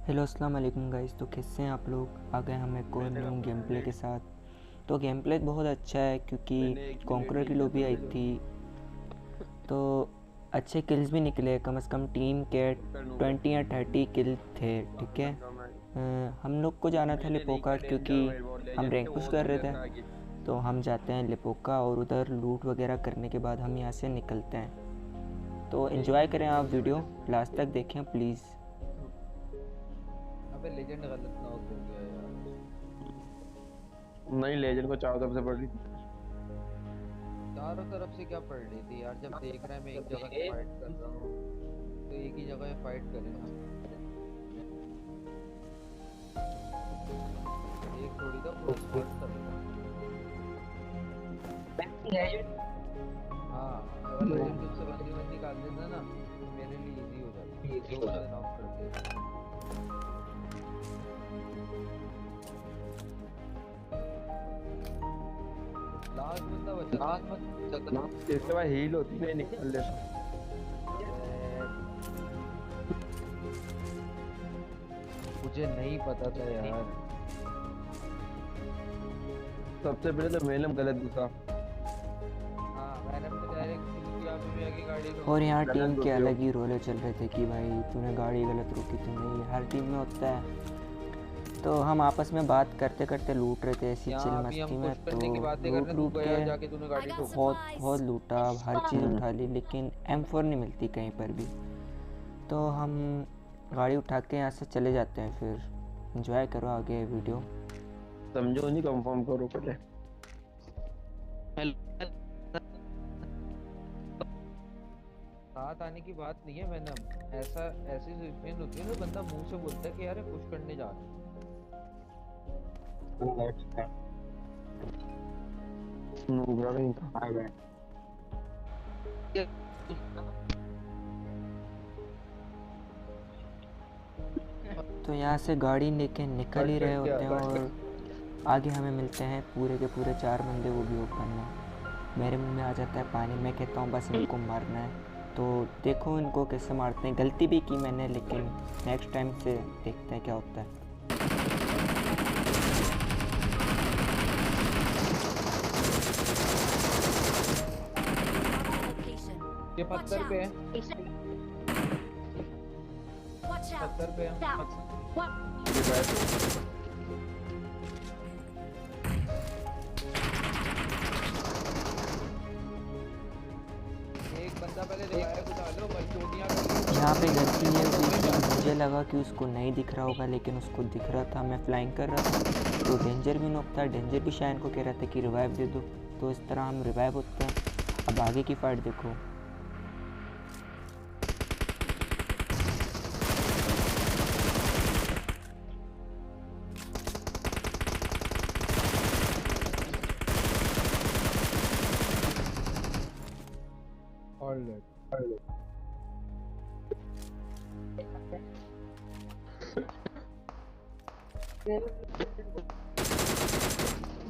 Hello अस्सलाम वालेकुम guys. तो कैसे हैं आप लोग? आ गए हम एक और न्यू गेम प्ले के साथ। तो गेम प्ले बहुत अच्छा है क्योंकि कॉन्करर की लॉबी आई थी तो अच्छे किल्स भी निकले। कम से कम टीम के 20 या 30 किल थे। ठीक है, हम लोग को जाना था लिपोका क्योंकि हम रैंक पुश कर रहे थे। तो हम जाते हैं लिपोका और उधर लूट वगैरह करने के बाद हम यहाँ से निकलते हैं। तो एंजॉय करें, आप वीडियो लास्ट तक देखें प्लीज़। अबे लेजेंड गलत नॉक हो गया यार। नहीं, लेजेंड को चारों तरफ से पड़ रही थी। चारों तरफ से क्या पड़ रही थी यार? जब देख रहा है मैं एक जगह से फाइट कर रहा हूँ तो एक ही जगह पे फाइट करे ना। एक थोड़ी था पूरा स्क्वाड कर रहा। हाँ, अगर लेजेंड तुझसे बंदी बंदी निकाल देता ना तो मेरे लिए इजी हो जाता। दो बंदे नॉक करके लास्ट बंदा बचा। इसके बाद हील होती नहीं, निकाल लेता। मुझे नहीं पता था यार। सबसे पहले तो मेलम गलत घुसा। हाँ, मैंने अपने डायरेक्ट यहाँ पे भी आके गाड़ी रोक और यहाँ टीम गलत के घुसी हो। अलग ही रोले चल रहे थे कि भाई तूने गाड़ी गलत रोकी, तू नहीं। हर टीम में होता है। तो हम आपस में बात करते करते लूट रहे थे ऐसी चिल यहाँ अभी मस्ती हम में। पुश तो करने की बातें कर लूट रहे हैं, तू लूट गया के जाके तूने गाड़ी ठोक दी। बहुत लूटा, हर चीज़ उठा ली, लेकिन M4 नहीं मिलती कहीं पर भी। तो हम गाड़ी उठा के यहाँ से चले जाते हैं। फिर एंजॉय करो आगे वीडियो। समझो नहीं, कंफर्म करो पहले। साथ आने की बात नहीं है मैंने। ऐसा ऐसी सिचुएशन होती है ना, बंदा मुंह से बोलता है कि यार पुश करने जा रहा हूँ। नूबरा कहीं कहाँ गए? तो यहाँ से गाड़ी लेके निकल ही रहे कट होते हैं और आगे हमें मिलते हैं पूरे के पूरे 4 बंदे, वो भी ओपन में। मेरे मुंह में आ जाता है पानी। मैं कहता हूँ बस इनको मारना है। तो देखो इनको कैसे मारते हैं। गलती भी की मैंने, लेकिन नेक्स्ट टाइम से देखते हैं क्या होता है। ये पत्थर पे है, पत्थर पे है। एक बंदा पहले रिवाइव को डालो, पर चोटियां कर यहाँ पे गलती ये हुई कि मुझे लगा कि उसको नहीं दिख रहा होगा, लेकिन उसको दिख रहा था। मैं फ्लाइंग कर रहा था तो डेंजर भी नॉक था। डेंजर भी शायन को कह रहा था कि रिवाइव दे दो। तो इस तरह हम रिवाइव होते हैं। अब आगे की फाइट देखो।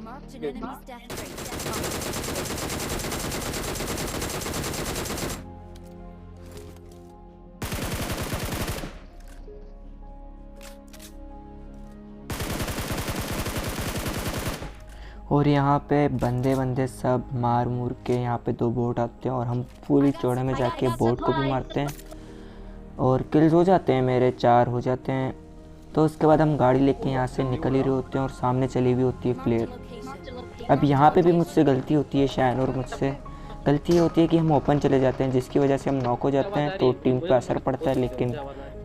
Marked an enemy's death rate. और यहाँ पे बंदे सब मार मूर के यहाँ पे 2 बोट आते हैं और हम पूरी चौड़े में जाके बोट को भी मारते हैं और किल्स हो जाते हैं। मेरे 4 हो जाते हैं। तो उसके बाद हम गाड़ी लेके यहाँ से निकल ही रहे होते हैं और सामने चली हुई होती है फ्लेयर। अब यहाँ पे भी मुझसे गलती होती है शायन, और मुझसे गलती ये होती है कि हम ओपन चले जाते हैं, जिसकी वजह से हम नॉक हो जाते हैं। तो टीम पे असर पड़ता है, लेकिन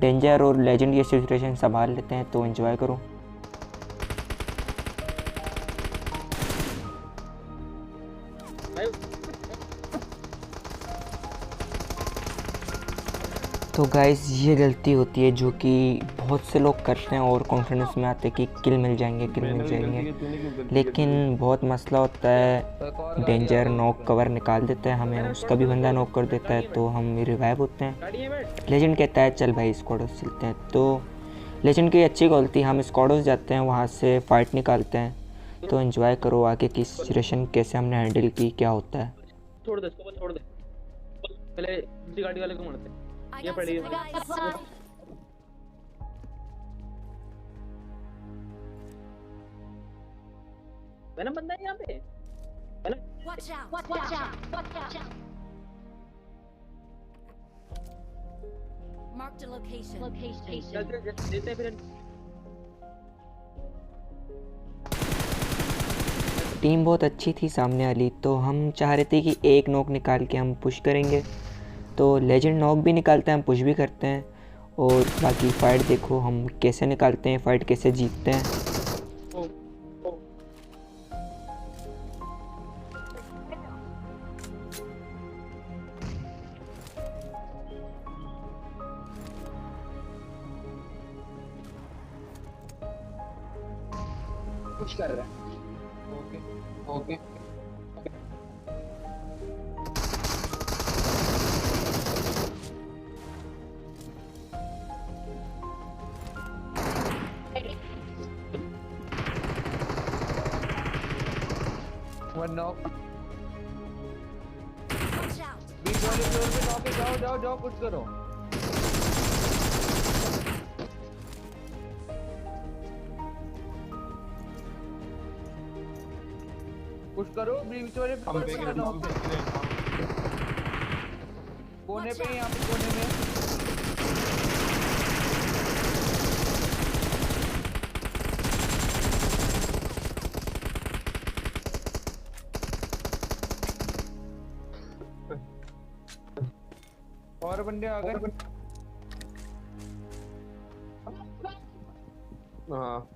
डेंजर और लेजेंड ये सिचुएशन संभाल लेते हैं। तो एंजॉय करो। तो गाइस ये गलती होती है जो कि बहुत से लोग करते हैं और कॉन्फिडेंस में आते हैं कि किल मिल जाएंगे, लेकिन बहुत मसला होता है। डेंजर नॉक कवर निकाल देता है हमें, उसका भी बंदा नॉक कर देता है तो हम रिवाइव होते हैं। लेजेंड कहता है चल भाई स्क्वाडोस चलते हैं। तो लेजेंड की अच्छी गलती, हम स्क्वाडोस जाते हैं, वहाँ से फाइट निकालते हैं। तो एंजॉय करो आगे की सिचुएशन कैसे हमने हैंडल की, क्या होता है। छोड़ दे इसको, छोड़ दे। पहले दूसरी गाड़ी वाले को मारते हैं। ये पड़ी है। वेनम बंदा है यहाँ पे। Watch out! Watch out! Watch out! Marked a location. चल देते हैं फिर। टीम बहुत अच्छी थी सामने वाली, तो हम चाह रहे थे कि एक नॉक निकाल के हम पुश करेंगे। तो लेजेंड नॉक भी निकालते हैं, हम पुश भी करते हैं। और बाकी फ़ाइट देखो हम कैसे निकालते हैं, फ़ाइट कैसे जीतते हैं। कुछ कर रहा है। Okay. One knock. Watch out! बीच वाले फ्लोर पे नॉक है, जाओ कुछ करो। पुश करो बीच वाले फ्लोर पे नॉक है। कोने पे, यहाँ पे कोने में। और बंदे आ गए। हाँ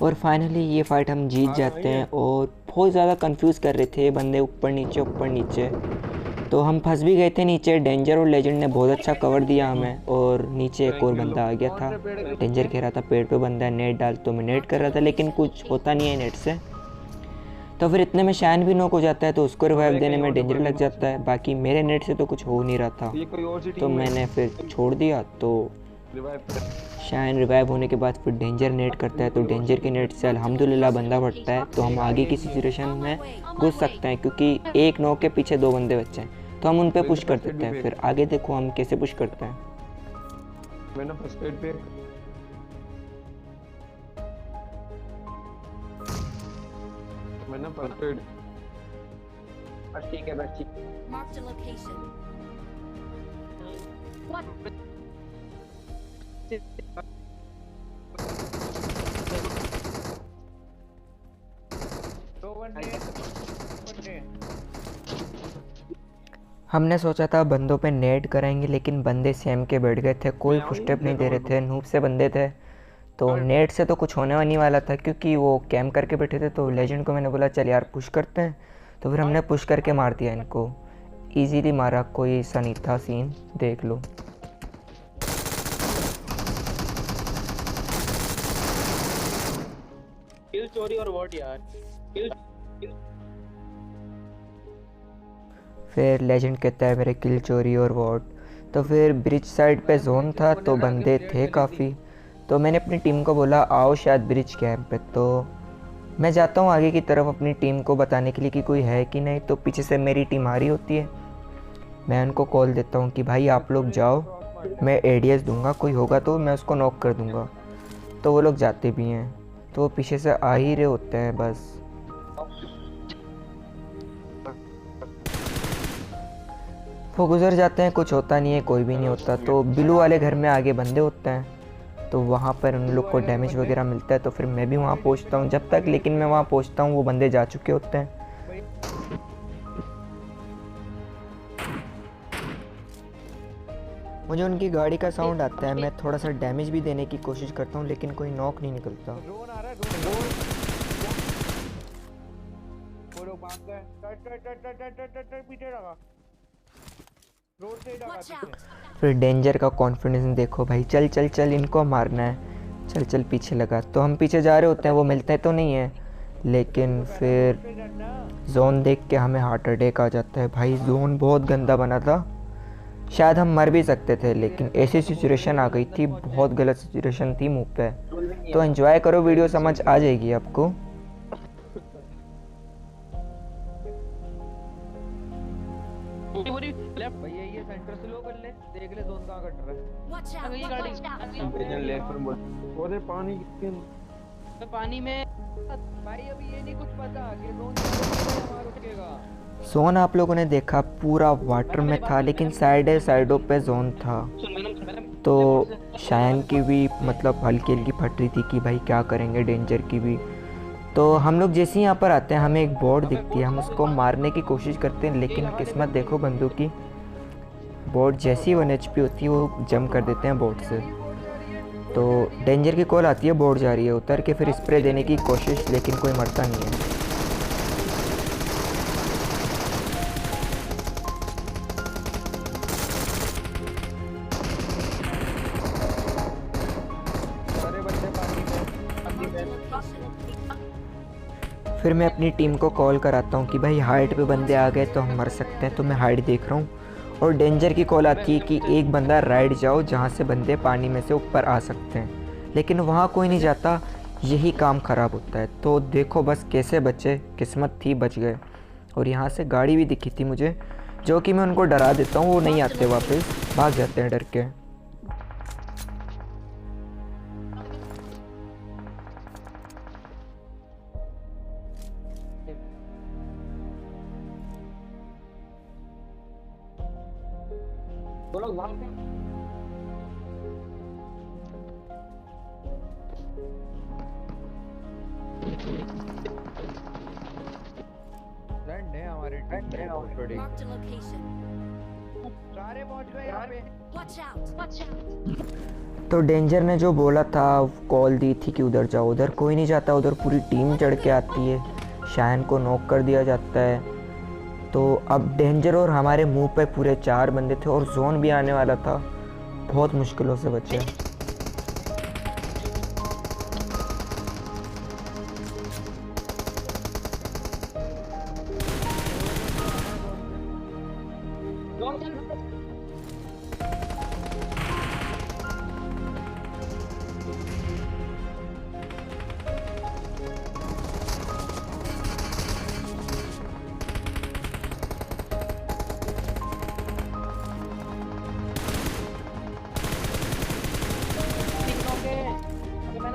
और फाइनली ये फ़ाइट हम जीत जाते हैं। और बहुत ज़्यादा कंफ्यूज कर रहे थे बंदे, ऊपर नीचे। तो हम फंस भी गए थे नीचे। डेंजर और लेजेंड ने बहुत अच्छा कवर दिया हमें। और नीचे एक और बंदा आ गया था। डेंजर कह रहा था पेड़ पे बंदा है, नेट डाल। तो मैं नेट कर रहा था, लेकिन कुछ होता नहीं है नेट से। तो फिर इतने में शाइन भी नॉक हो जाता है, तो उसको रिवाइव देने में डेंजर लग जाता है। बाकी मेरे नेट से तो कुछ हो नहीं रहा था, ये कोई और सी तो टीम है। मैंने फिर छोड़ दिया। तो रिवाइव कर। शाइन रिवाइव होने के बाद फिर डेंजर नेट करता है, तो डेंजर के नेट से अल्हम्दुलिल्लाह बंदा फटता है। तो हम आगे की सिचुएशन में घुस सकते हैं, क्योंकि एक नॉक के पीछे दो बंदे बचे हैं। तो हम उन पे पुश कर देते हैं। फिर आगे देखो हम कैसे पुश करते हैं। मैंने फर्स्ट एड पे मैंने फर्स्ट एड। बस ठीक है, बस ठीक। Marked a location. दो बंदे। हमने सोचा था बंदों पे नेट कराएंगे, लेकिन बंदे सेम के बैठ गए थे, कोई फुटस्टेप नहीं दे रहे थे, नूब से बंदे थे। तो नेट से तो कुछ होने नहीं वाला था, क्योंकि वो कैम करके बैठे थे। तो लेजेंड को मैंने बोला चल यार पुश करते हैं। तो फिर हमने पुश करके मार दिया इनको, इजीली मारा, कोई ऐसा नहीं था सीन, देख लो। किल चोरी और वॉट यार। किल फिर लेजेंड कहता है मेरे किल चोरी और वॉट। तो फिर ब्रिज साइड पे जोन था, तो बंदे थे काफ़ी। तो मैंने अपनी टीम को बोला आओ शायद ब्रिज कैंप पे। तो मैं जाता हूँ आगे की तरफ अपनी टीम को बताने के लिए कि कोई है कि नहीं। तो पीछे से मेरी टीम आ रही होती है, मैं उनको कॉल देता हूँ कि भाई आप लोग जाओ, मैं एडीएस दूंगा, कोई होगा तो मैं उसको नॉक कर दूंगा। तो वो लोग जाते भी हैं, तो वो पीछे से आ ही रहे होते हैं बस। वो गुजर जाते हैं, कुछ होता नहीं है, कोई भी नहीं होता। तो ब्लू वाले घर में आगे बंदे होते हैं, तो वहाँ पर उन लोग को डैमेज वगैरह मिलता है। तो फिर मैं भी वहाँ पहुँचता हूँ। जब तक लेकिन मैं वहाँ पहुँचता हूँ वो बंदे जा चुके होते हैं। मुझे उनकी गाड़ी का साउंड आता है, मैं थोड़ा सा डैमेज भी देने की कोशिश करता हूँ, लेकिन कोई नॉक नहीं निकलता। ड्रोन आ रहा है, ड्रोन। वो लोग भाग गए। टट पीछे लगा। रोड से ही लगा Watch पीछे। out! फिर डेंजर का कॉन्फिडेंस देखो भाई, चल चल चल इनको मारना है, चल चल पीछे लगा। तो हम पीछे जा रहे होते हैं, वो मिलते तो नहीं है, लेकिन फिर पे जाना। जोन देख के हमें हार्ट अटैक आ जाता है भाई। जोन बहुत गंदा बना था, शायद हम मर भी सकते थे, लेकिन ऐसी सिचुएशन आ गई थी, बहुत गलत सिचुएशन थी मुंह पे। तो एंजॉय करो, वीडियो समझ आ जाएगी आपको। भैया ये सेंटर स्लो कर ले, देख ले जोन कहाँ कट रहा है। Watch out! ये गाड़ी Watch out! इंजन लेफ्ट में बोल। अरे पानी के पानी में भाई अभी ये नहीं कुछ पता कि जोन कहाँ रुकेगा। जोन आप लोगों ने देखा पूरा वाटर में था, लेकिन साइडों पे जोन था। तो शायन की भी मतलब हल्की हल्की फट रही थी कि भाई क्या करेंगे, डेंजर की भी। तो हम लोग जैसे ही यहाँ पर आते हैं, हमें एक बोर्ड दिखती है, हम उसको मारने की कोशिश करते हैं, लेकिन किस्मत देखो बंदूक की, बोर्ड जैसी 1 HP होती है वो जंप कर देते हैं बोर्ड से। तो डेंजर की कॉल आती है, बोर्ड जा रही है, उतर के फिर स्प्रे देने की कोशिश, लेकिन कोई मरता नहीं है। सारे बंदे पानी में। फिर मैं अपनी टीम को कॉल कराता हूँ कि भाई हाइट पे बंदे आ गए तो हम मर सकते हैं, तो मैं हाइट देख रहा हूँ और डेंजर की कॉल आती है कि एक बंदा राइट जाओ जहाँ से बंदे पानी में से ऊपर आ सकते हैं, लेकिन वहाँ कोई नहीं जाता, यही काम ख़राब होता है। तो देखो बस कैसे बचे, किस्मत थी बच गए। और यहाँ से गाड़ी भी दिखी थी मुझे, जो कि मैं उनको डरा देता हूँ, वो नहीं आते वापस, भाग जाते हैं डर के। वो लोग भाग गए। फ्रेंड है हमारे टीम में बहुत बड़ी। Marked a location. सारे पहुंच गए यहाँ पे। Watch out! Watch out! तो डेंजर ने जो बोला था, कॉल दी थी कि उधर जाओ, उधर कोई नहीं जाता, उधर पूरी टीम चढ़ के आती है, शायन को नॉक कर दिया जाता है। तो अब डेंजर और हमारे मुंह पे पूरे 4 बंदे थे और जोन भी आने वाला था, बहुत मुश्किलों से बचे।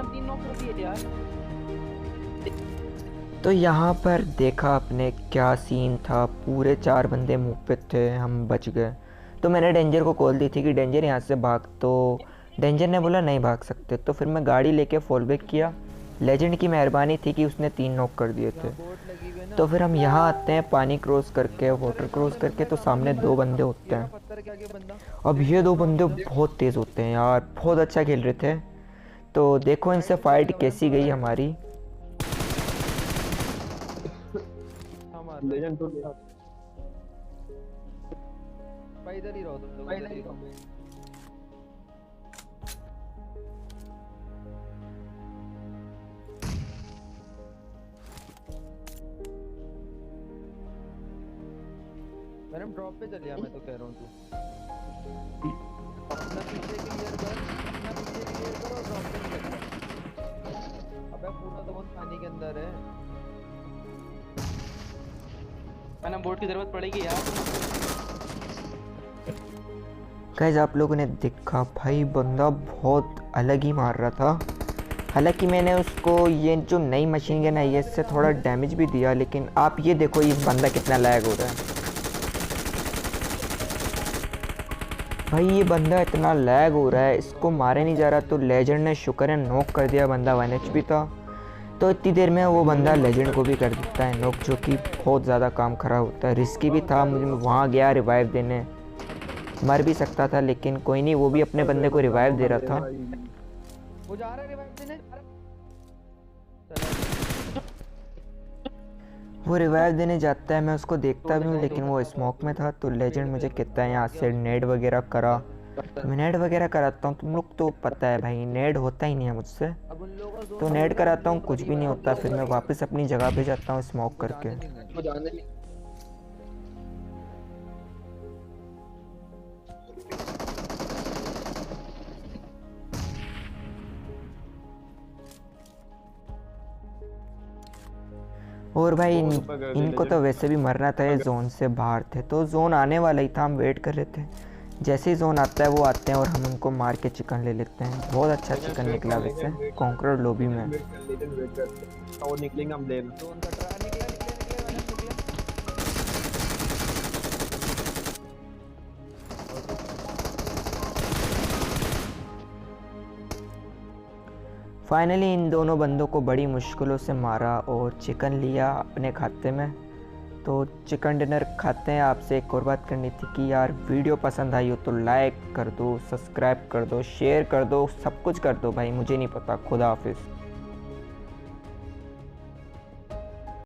तीन नॉक कर दिए यार। तो यहाँ पर देखा आपने क्या सीन था, पूरे 4 बंदे मुंह पे थे, हम बच गए। तो मैंने डेंजर को कॉल दी थी कि डेंजर यहाँ से भाग, तो डेंजर ने बोला नहीं भाग सकते। तो फिर मैं गाड़ी लेके फॉल बैक किया, लेजेंड की मेहरबानी थी कि उसने 3 नॉक कर दिए थे। बोट लगी हुई है ना। तो फिर हम यहाँ आते हैं, पानी क्रॉस करके, वाटर क्रॉस करके, तो सामने 2 बंदे होते हैं। पत्थर के आगे बंदा। अब ये 2 बंदे बहुत तेज़ होते हैं यार, बहुत अच्छा खेल रहे थे। तो देखो इनसे फाइट कैसी गई हमारी। हमारा लेजेंड तो भाई इधर ही रहो तुम लोग, इधर ही रहो। मैडम ड्रॉप पे चलिए, मैं तो कह रहा हूँ तू अपना पीछे क्लियर कर, अपना पीछे क्लियर कर और ड्रॉप पे चल। अबे पूरा तो बहुत पानी के अंदर है। मैंने बोट की जरूरत पड़ेगी यार। गाइस आप लोगों ने देखा भाई बंदा बहुत अलग ही मार रहा था। हालांकि मैंने उसको ये जो नई मशीन गन है इससे थोड़ा डैमेज भी दिया, लेकिन आप ये देखो ये बंदा कितना लैग हो रहा है। भाई ये बंदा इतना लैग हो रहा है, इसको मारे नहीं जा रहा। तो लेजेंड ने शुक्र है नॉक कर दिया, बंदा 1 HP था। तो इतनी देर में वो बंदा लेजेंड को भी कर देता है नॉक, जो कि बहुत ज़्यादा काम ख़राब होता है। रिस्की भी था, मुझे वहाँ गया रिवाइव देने, मर भी सकता था, लेकिन कोई नहीं, वो भी अपने बंदे को रिवाइव दे रहा था। वो जा रहा है रिवाइव देने। वो रिवाइव देने जाता है, मैं उसको देखता भी हूँ, लेकिन वो स्मोक में था। तो लेजेंड मुझे कहता है यहाँ से नेड वगैरह करा, तो मैं नेड वगैरह कराता हूँ। तुम लोग तो पता है भाई नेड होता ही नहीं है मुझसे, अब उन लोगों को तो नेड कराता हूँ, कुछ भी नहीं होता। फिर मैं वापस अपनी जगह पे जाता हूँ स्मोक करके। और भाई बहुत ऊपर कर दिया इनको तो legend। वैसे भी मरना था, ये जोन से बाहर थे तो जोन आने वाला ही था, हम वेट कर रहे थे। जैसे ही जोन आता है वो आते हैं और हम उनको मार के चिकन ले लेते हैं। बहुत अच्छा चिकन निकला वैसे कॉन्करर लॉबी में। वेट कर लेकिन वेट कर और निकलेंगे हम लेना। जोन कट रहा है, निकले निकले निकले मैडम निकले। फाइनली इन दोनों बंदों को बड़ी मुश्किलों से मारा और चिकन लिया अपने खाते में। तो चिकन डिनर खाते हैं। आपसे एक और बात करनी थी कि यार वीडियो पसंद आई हो तो लाइक कर दो, सब्सक्राइब कर दो, शेयर कर दो, सब कुछ कर दो भाई, मुझे नहीं पता। खुदा हाफिज़।